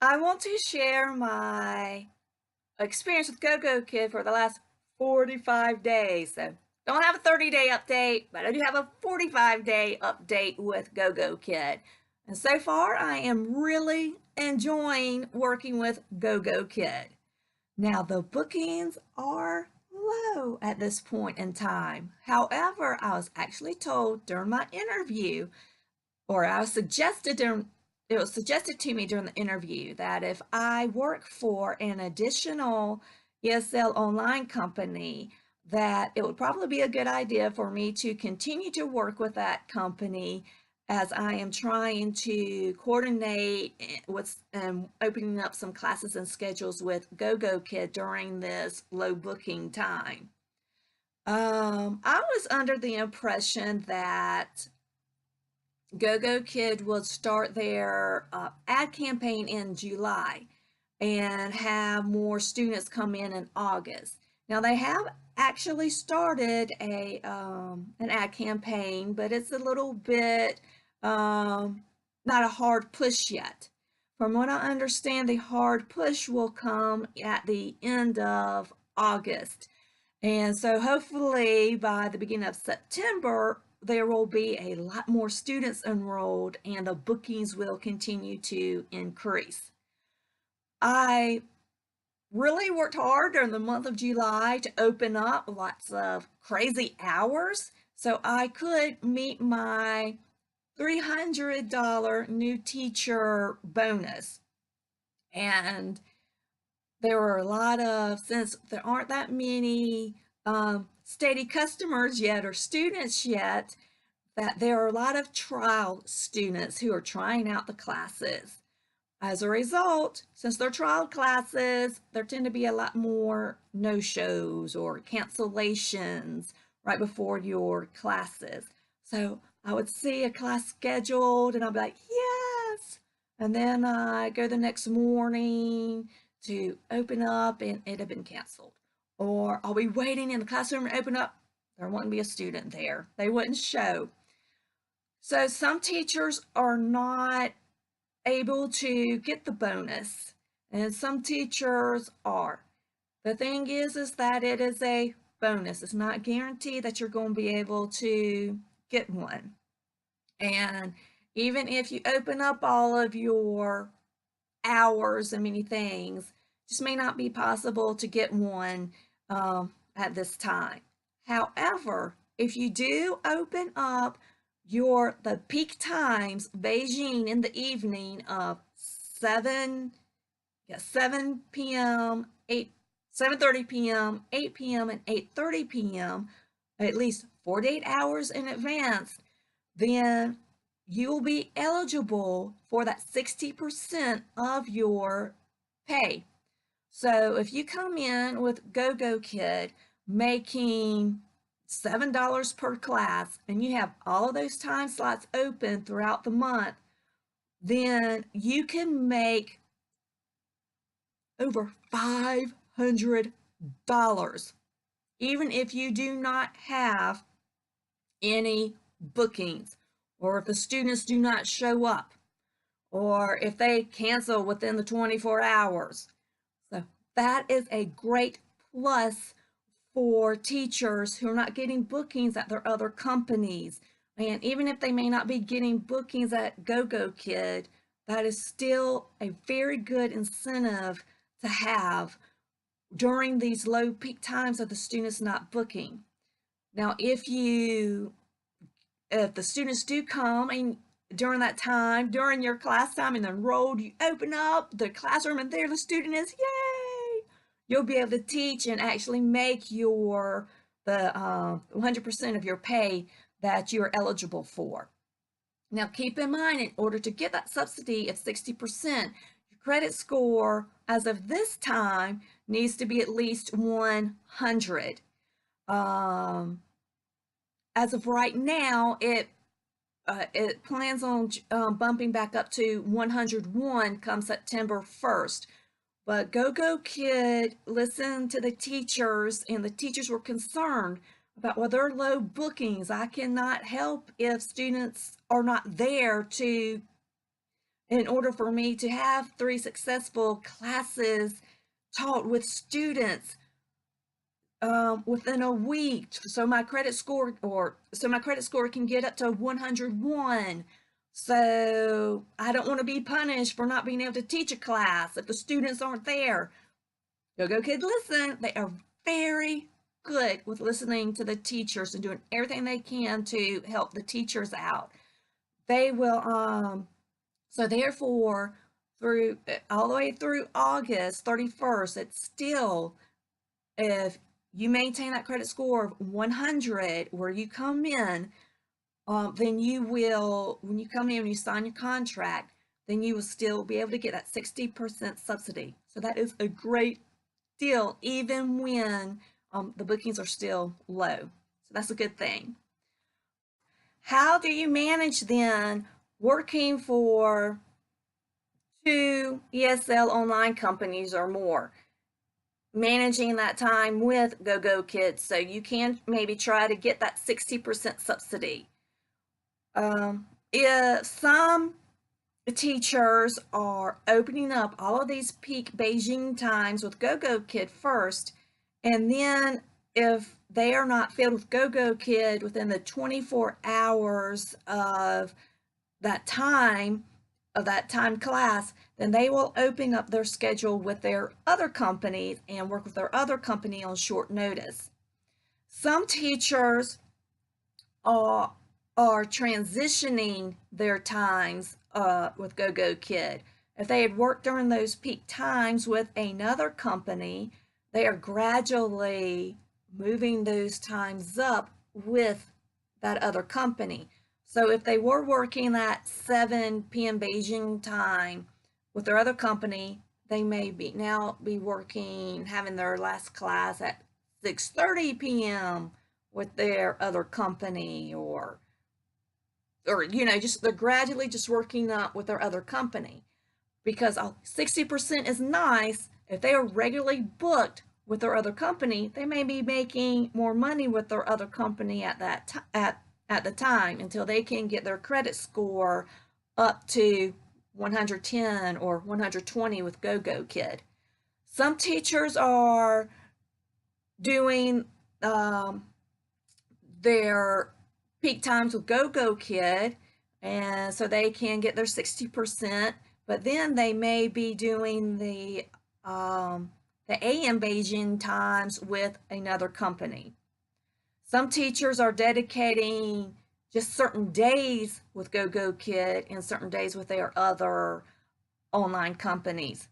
I want to share my experience with Gogokid for the last 45 days. So, don't have a 30-day update, but I do have a 45-day update with Gogokid. And so far, I am really enjoying working with Gogokid. Now, the bookings are low at this point in time. However, I was actually told during my interview, or I was suggested during it was suggested to me during the interview that if I work for an additional ESL online company, that it would probably be a good idea for me to continue to work with that company as I am trying to coordinate with opening up some classes and schedules with Gogokid during this low booking time. I was under the impression that Gogokid will start their ad campaign in July and have more students come in August. Now they have actually started an ad campaign, but it's a little bit not a hard push yet. From what I understand, the hard push will come at the end of August. And so hopefully by the beginning of September, there will be a lot more students enrolled and the bookings will continue to increase. I really worked hard during the month of July to open up lots of crazy hours so I could meet my $300 new teacher bonus. And there were a lot of, since there aren't that many steady customers yet or students yet, that there are a lot of trial students who are trying out the classes. As a result, since they're trial classes, there tend to be a lot more no-shows or cancellations right before your classes. So I would see a class scheduled and I'd be like, yes! And then I go the next morning to open up and it had been canceled. Or I'll be waiting in the classroom to open up. There wouldn't be a student there. They wouldn't show. So some teachers are not able to get the bonus and some teachers are. The thing is that it is a bonus. It's not guaranteed that you're going to be able to get one. And even if you open up all of your hours and many things, just may not be possible to get one at this time. However, if you do open up the peak times Beijing in the evening of 7 p.m., 7:30 p.m., 8 p.m., and 8:30 p.m., at least 48 hours in advance, then you will be eligible for that 60% of your pay. So if you come in with Gogokid making $7 per class and you have all of those time slots open throughout the month, then you can make over $500 even if you do not have any bookings, or if the students do not show up, or if they cancel within the 24 hours. So that is a great plus for teachers who are not getting bookings at their other companies. And even if they may not be getting bookings at Gogokid, that is still a very good incentive to have during these low peak times of the students not booking. Now, if the students do come and during that time, during your class time and enrolled, you open up the classroom and there the student is, yay! You'll be able to teach and actually make the 100% of your pay that you're eligible for. Now, keep in mind, in order to get that subsidy of 60%, your credit score as of this time needs to be at least 100. As of right now, it plans on bumping back up to 101 come September 1st. But Gogokid listened to the teachers, and the teachers were concerned about whether low bookings. I cannot help if students are not there to in order for me to have 3 successful classes taught with students within a week, so my credit score can get up to 101. So I don't want to be punished for not being able to teach a class if the students aren't there. Gogokid Listen, they are very good with listening to the teachers and doing everything they can to help the teachers out. They will so therefore, through all the way through August 31st, it's still, if you maintain that credit score of 100 where you come in, then you will, when you come in and you sign your contract, then you will still be able to get that 60% subsidy. So that is a great deal, even when the bookings are still low. So that's a good thing. How do you manage then working for 2 ESL online companies or more? Managing that time with Gogokid, so you can maybe try to get that 60% subsidy. If some teachers are opening up all of these peak Beijing times with Gogokid first, and then if they are not filled with Gogokid within the 24 hours of that time class, then they will open up their schedule with their other companies and work with their other company on short notice. Some teachers are transitioning their times with Gogokid. If they had worked during those peak times with another company, they are gradually moving those times up with that other company. So if they were working that 7 p.m. Beijing time with their other company, they may now be working, having their last class at 6:30 p.m. with their other company, or just they're gradually just working up with their other company, because 60% is nice. If they are regularly booked with their other company, they may be making more money with their other company at the time, until they can get their credit score up to 110 or 120 with Gogokid. Some teachers are doing their peak times with Gogokid, and so they can get their 60%, but then they may be doing the AM Beijing times with another company. Some teachers are dedicating just certain days with Gogokid and certain days with their other online companies.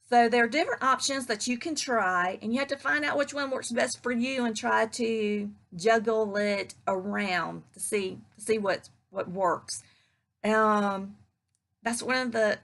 So there are different options that you can try, and you have to find out which one works best for you and try to juggle it around to see what works. That's one of the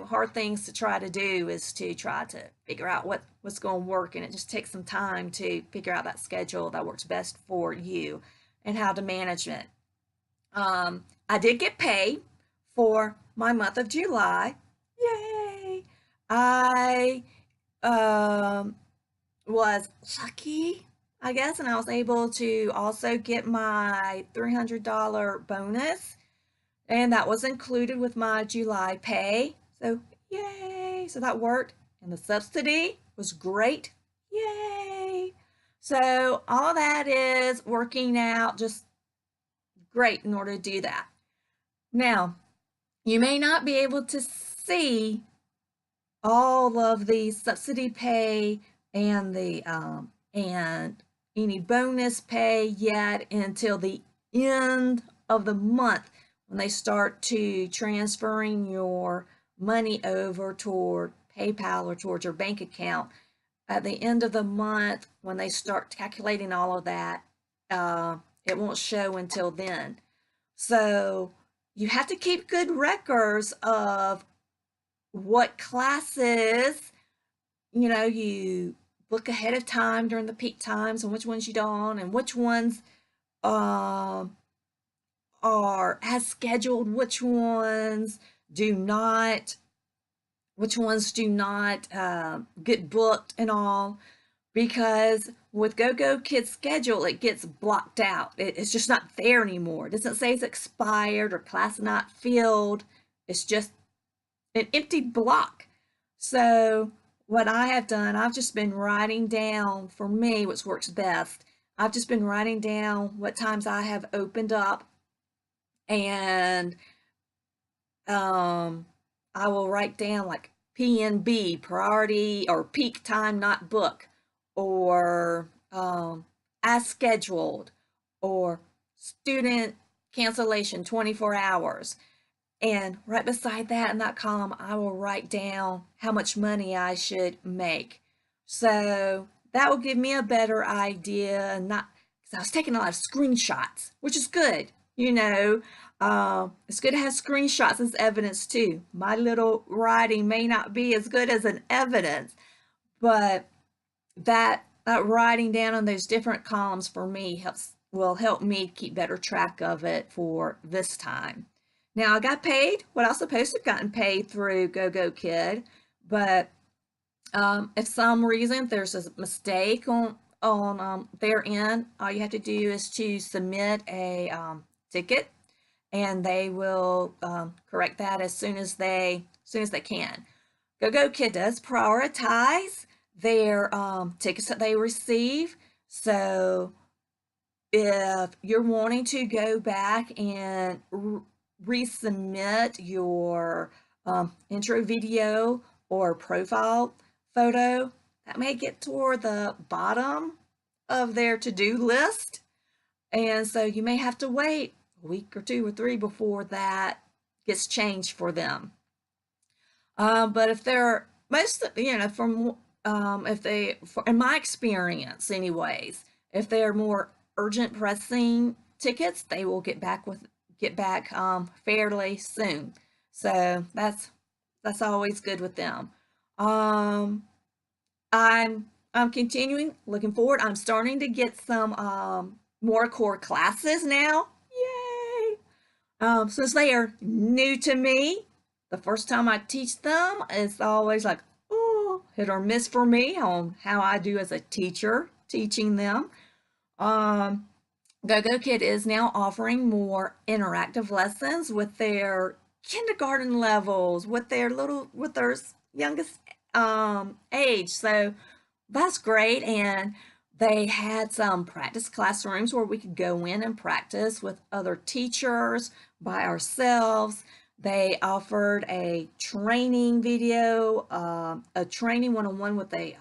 hard things to try to do, is to try to figure out what's going to work, and it just takes some time to figure out that schedule that works best for you and how to manage it. I did get paid for my month of July. Yay! I was lucky, I guess, and I was able to also get my $300 bonus, and that was included with my July pay. So yay! So that worked, and the subsidy was great. Yay! So all that is working out just great in order to do that. Now, you may not be able to see all of the subsidy pay and the and any bonus pay yet until the end of the month, when they start to transferring your money over toward PayPal or towards your bank account. At the end of the month, when they start calculating all of that, it won't show until then. So you have to keep good records of what classes you book ahead of time during the peak times, and which ones you don't, and which ones are as scheduled, which ones do not get booked and all. Because with Gogokid's schedule, it gets blocked out. It's just not there anymore. It doesn't say it's expired or class not filled. It's just an empty block. So what I have done, I've just been writing down, for me, which works best. I've just been writing down what times I have opened up, and I will write down like PNB, priority, or peak time not book, or as scheduled, or student cancellation 24 hours. And right beside that, in that column, I will write down how much money I should make. So that will give me a better idea, and not because I was taking a lot of screenshots, which is good. It's good to have screenshots as evidence too. My little writing may not be as good as an evidence, but that writing down on those different columns for me will help me keep better track of it for this time. Now, I got paid what I was supposed to have gotten paid through Gogokid, but if some reason there's a mistake on their end, all you have to do is to submit a ticket, and they will correct that as soon as they can. Gogokid does prioritize their tickets that they receive. So if you're wanting to go back and resubmit your intro video or profile photo, that may get toward the bottom of their to-do list. And so you may have to wait a week or 2 or 3 before that gets changed for them. But if they're in my experience anyways, if they're more urgent pressing tickets, they will get back fairly soon. So that's always good with them. I'm continuing, looking forward. I'm starting to get some more core classes now. Yay! Since they are new to me, the first time I teach them, it's always like, oh, hit or miss for me on how I do as a teacher teaching them. Gogokid is now offering more interactive lessons with their kindergarten levels, with their youngest age. So that's great. And they had some practice classrooms where we could go in and practice with other teachers, by ourselves. They offered a training video, a training one-on-one with a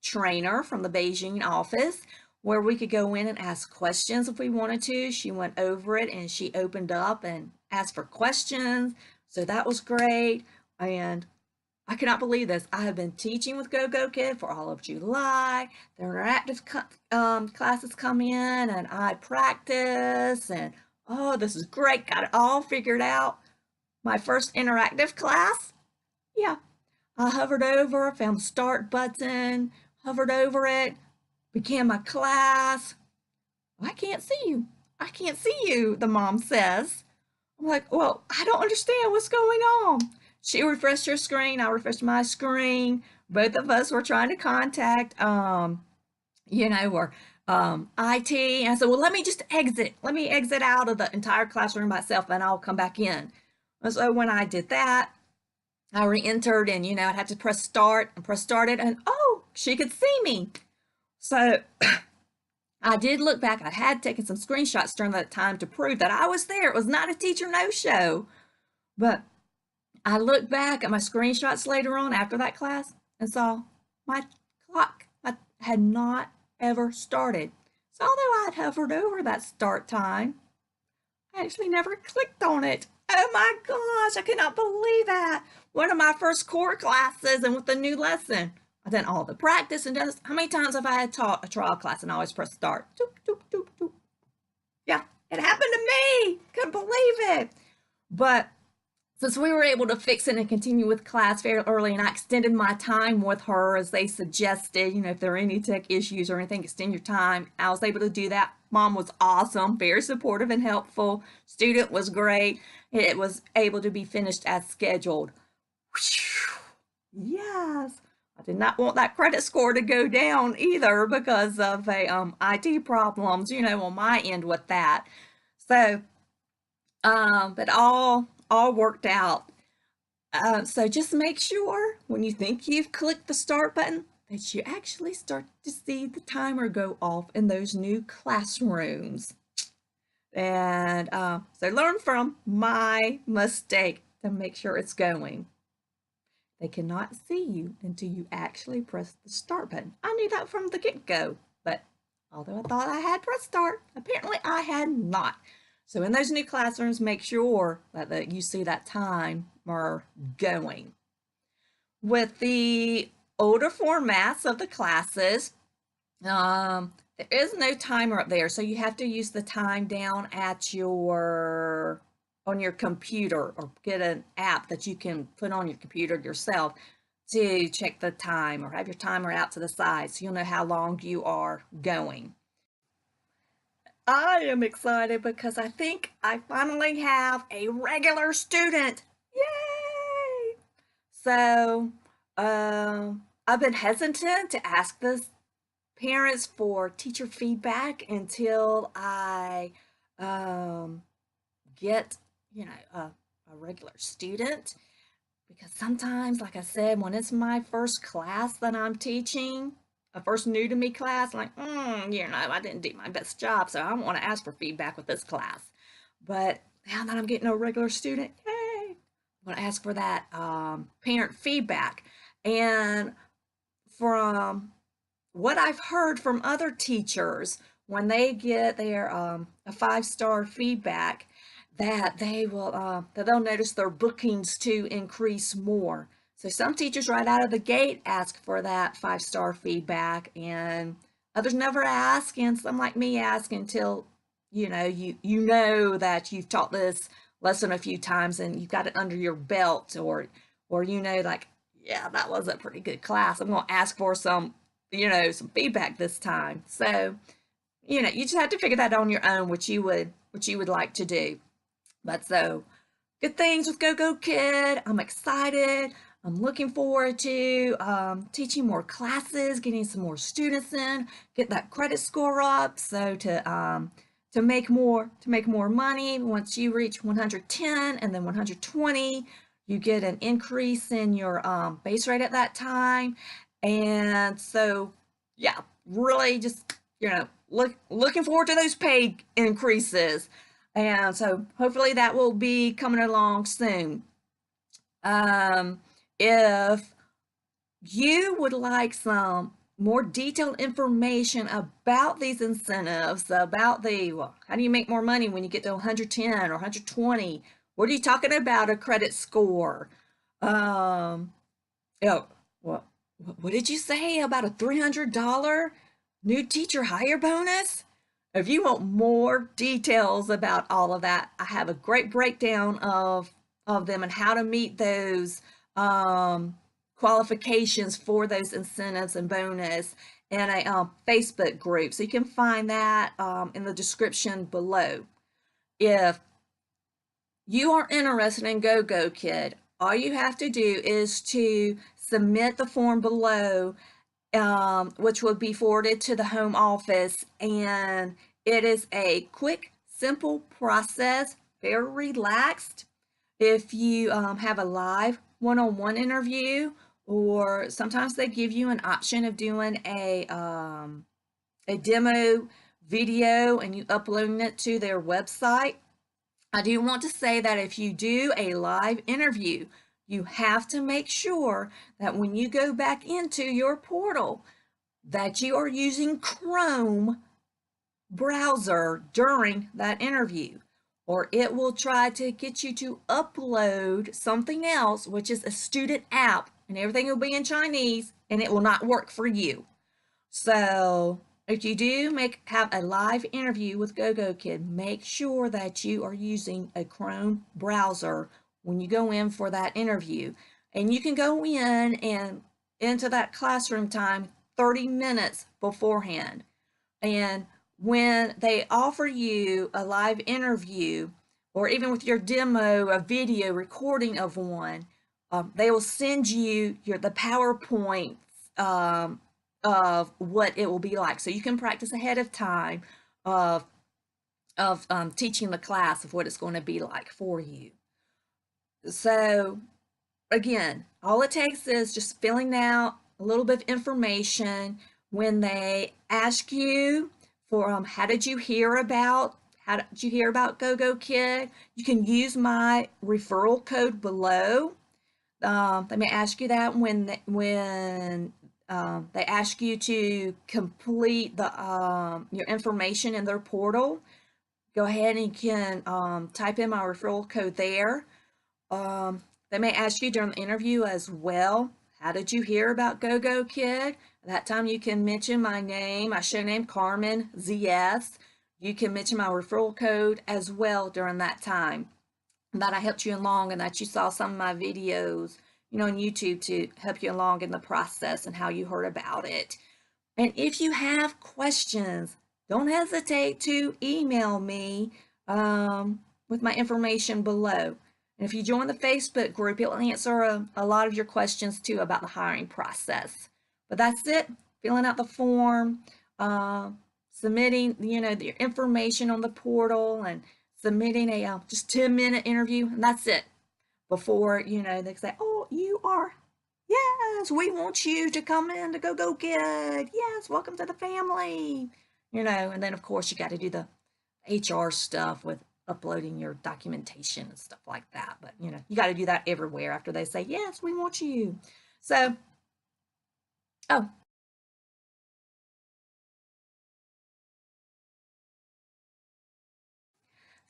trainer from the Beijing office, where we could go in and ask questions if we wanted to. She went over it and she opened up and asked for questions. So that was great. And I cannot believe this. I have been teaching with Gogokid for all of July. Their interactive classes come in and I practice, and oh, this is great. Got it all figured out. My first interactive class, yeah, I hovered over, found the start button, hovered over it, began my class. I can't see you. I can't see you, the mom says. I'm like, well, I don't understand what's going on. She refreshed her screen. I refreshed my screen. Both of us were trying to contact, IT. And I said, well, let me just exit. Let me exit out of the entire classroom myself, and I'll come back in. And so when I did that, I re-entered, and, I'd have to press start and press started, and oh, she could see me. So I did look back. I had taken some screenshots during that time to prove that I was there. It was not a teacher no-show. But I looked back at my screenshots later on after that class and saw my clock had not ever started. So although I'd hovered over that start time, I actually never clicked on it. Oh my gosh, I cannot believe that. One of my first core classes, and with the new lesson, I've done all the practice and done this. How many times have I had taught a trial class and I always press start? Doop, doop, doop, doop. Yeah, it happened to me. Couldn't believe it. But since we were able to fix it and continue with class fairly early, and I extended my time with her as they suggested, if there are any tech issues or anything, extend your time. I was able to do that. Mom was awesome, very supportive and helpful. Student was great. It was able to be finished as scheduled. Yes. I did not want that credit score to go down either because of IT problems, on my end with that. So, but all worked out. So just make sure when you think you've clicked the start button that you actually start to see the timer go off in those new classrooms. And so learn from my mistake to make sure it's going. They cannot see you until you actually press the start button. I knew that from the get-go, but although I thought I had pressed start, apparently I had not. So in those new classrooms, make sure that you see that timer going. With the older formats of the classes, there is no timer up there, so you have to use the time down at on your computer, or get an app that you can put on your computer yourself to check the time, or have your timer out to the side so you'll know how long you are going. I am excited because I think I finally have a regular student. Yay! So, I've been hesitant to ask the parents for teacher feedback until I get, a regular student. Because sometimes, like I said, when it's my first class that I'm teaching, a first new to me class, like, I didn't do my best job, so I don't want to ask for feedback with this class. But now that I'm getting a regular student, yay, I'm going to ask for that parent feedback. And from what I've heard from other teachers, when they get their a 5-star feedback, that they'll notice their bookings to increase more. So some teachers right out of the gate ask for that 5-star feedback, and others never ask, and some like me ask until you know that you've taught this lesson a few times and you've got it under your belt, or like, yeah, that was a pretty good class. I'm going to ask for some feedback this time. So, you just have to figure that on your own, what you would like to do. But so, good things with Gogokid. I'm excited. I'm looking forward to teaching more classes, getting some more students in, get that credit score up, so to make more money. Once you reach 110 and then 120, you get an increase in your base rate at that time. And so, yeah, really just looking forward to those pay increases. And so hopefully that will be coming along soon. If you would like some more detailed information about these incentives, about how do you make more money when you get to 110 or 120? What are you talking about, a credit score? Um, what, what did you say about a $300 new teacher hire bonus? If you want more details about all of that, I have a great breakdown of them and how to meet those qualifications for those incentives and bonus in a Facebook group. So you can find that in the description below. If you are interested in Gogokid, all you have to do is to submit the form below, which will be forwarded to the home office, and it is a quick, simple process, very relaxed. If you have a live one-on-one interview, or sometimes they give you an option of doing a demo video and you uploading it to their website. I do want to say that if you do a live interview, you have to make sure that when you go back into your portal, that you are using Chrome browser during that interview, or it will try to get you to upload something else, which is a student app, and everything will be in Chinese, and it will not work for you. So if you do have a live interview with Gogokid, make sure that you are using a Chrome browser when you go in for that interview. And you can go in and into that classroom time 30 minutes beforehand. And when they offer you a live interview, or even with your demo, a video recording of one, they will send you the PowerPoint of what it will be like, so you can practice ahead of time of teaching the class of what it's going to be like for you. So again, all it takes is just filling out a little bit of information. When they ask you for how did you hear about Gogokid, you can use my referral code below. They may ask you that when they ask you to complete your information in their portal. Go ahead and you can type in my referral code there. Um, they may ask you during the interview as well, how did you hear about Gogokid? At that time, you can mention my name, my show name, Carmen, ZS. You can mention my referral code as well during that time, that I helped you along and that you saw some of my videos, on YouTube to help you along in the process and how you heard about it. And if you have questions, don't hesitate to email me with my information below. And if you join the Facebook group, it will answer a lot of your questions too about the hiring process. But that's it. Filling out the form, submitting, your information on the portal, and submitting a just 10-minute interview, and that's it. Before, they say, oh, yes, we want you to come in to Gogokid. Yes, welcome to the family. And then of course you got to do the HR stuff with uploading your documentation and stuff like that. But you got to do that everywhere after they say, yes, we want you. So, oh,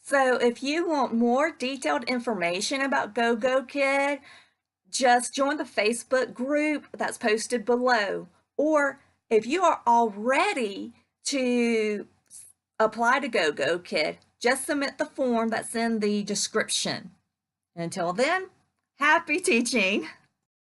so if you want more detailed information about Gogokid, just join the Facebook group that's posted below. Or if you are all ready to apply to Gogokid, just submit the form that's in the description. Until then, happy teaching!